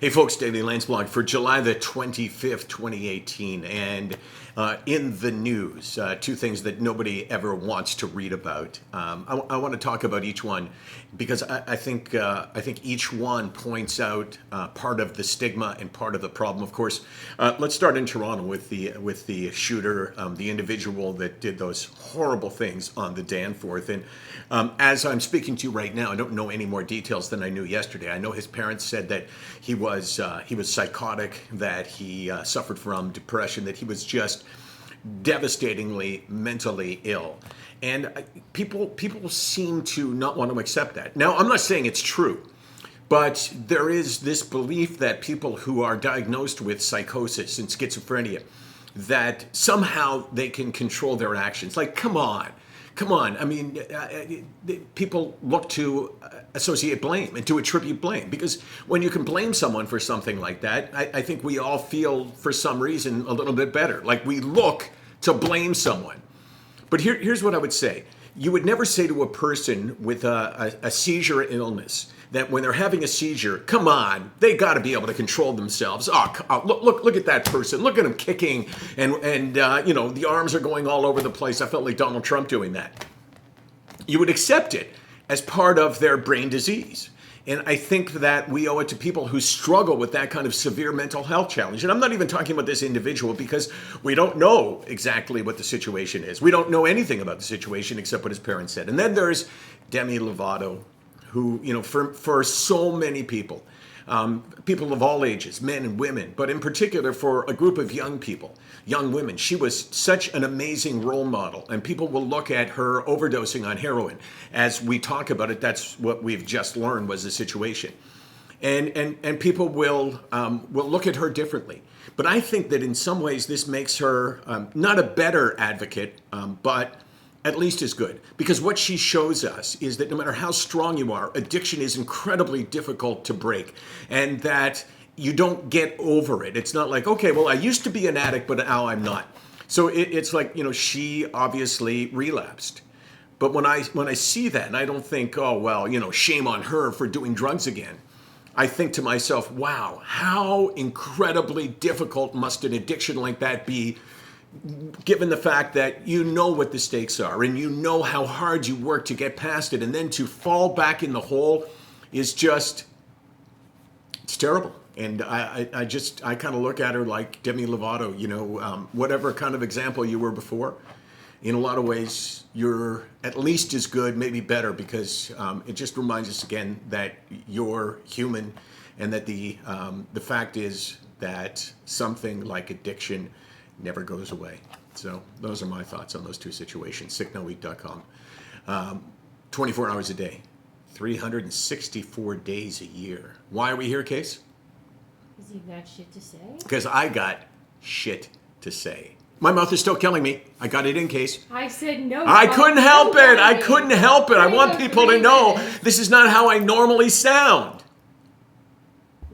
Hey folks, Daily Landsblog for July the 25th, 2018. And in the news, two things that nobody ever wants to read about. I want to talk about each one because I think each one points out part of the stigma and part of the problem. Of course, let's start in Toronto with the shooter, the individual that did those horrible things on the Danforth. And as I'm speaking to you right now, I don't know any more details than I knew yesterday. I know his parents said that he was psychotic, that he suffered from depression, that he was just devastatingly mentally ill. And people seem to not want to accept that. Now, I'm not saying it's true, but there is this belief that people who are diagnosed with psychosis and schizophrenia, that somehow they can control their actions. Like, come on. I mean, people look to associate blame and to attribute blame, because when you can blame someone for something like that, I think we all feel for some reason a little bit better. Like, we look to blame someone. But here's what I would say. You would never say to a person with a seizure illness that when they're having a seizure, come on, they got to be able to control themselves. Look at that person. Look at him kicking, and the arms are going all over the place. I felt like Donald Trump doing that. You would accept it as part of their brain disease. And I think that we owe it to people who struggle with that kind of severe mental health challenge. And I'm not even talking about this individual, because we don't know exactly what the situation is. We don't know anything about the situation except what his parents said. And then there's Demi Lovato, who, for so many people, people of all ages, men and women, but in particular for a group of young people, young women, she was such an amazing role model. And people will look at her overdosing on heroin. As we talk about it, that's what we've just learned was the situation. And people will look at her differently. But I think that in some ways this makes her not a better advocate, but at least as good. Because what she shows us is that no matter how strong you are, addiction is incredibly difficult to break. And that you don't get over it. It's not like, okay, well, I used to be an addict, but now I'm not. So it's like, she obviously relapsed. But when I see that, and I don't think, oh, well, shame on her for doing drugs again. I think to myself, wow, how incredibly difficult must an addiction like that be, given the fact that you know what the stakes are and you know how hard you work to get past it, and then to fall back in the hole is just, it's terrible. And I kind of look at her like Demi Lovato, whatever kind of example you were before. In a lot of ways, you're at least as good, maybe better, because it just reminds us again that you're human, and that the fact is that something like addiction never goes away. So those are my thoughts on those two situations. SickNotWeak.com. 24 hours a day, 364 days a year. Why are we here, Case? Because you've got shit to say? Because I got shit to say. My mouth is still killing me. I got it in, Case. I said no. I couldn't help it. I want people to know this is not how I normally sound.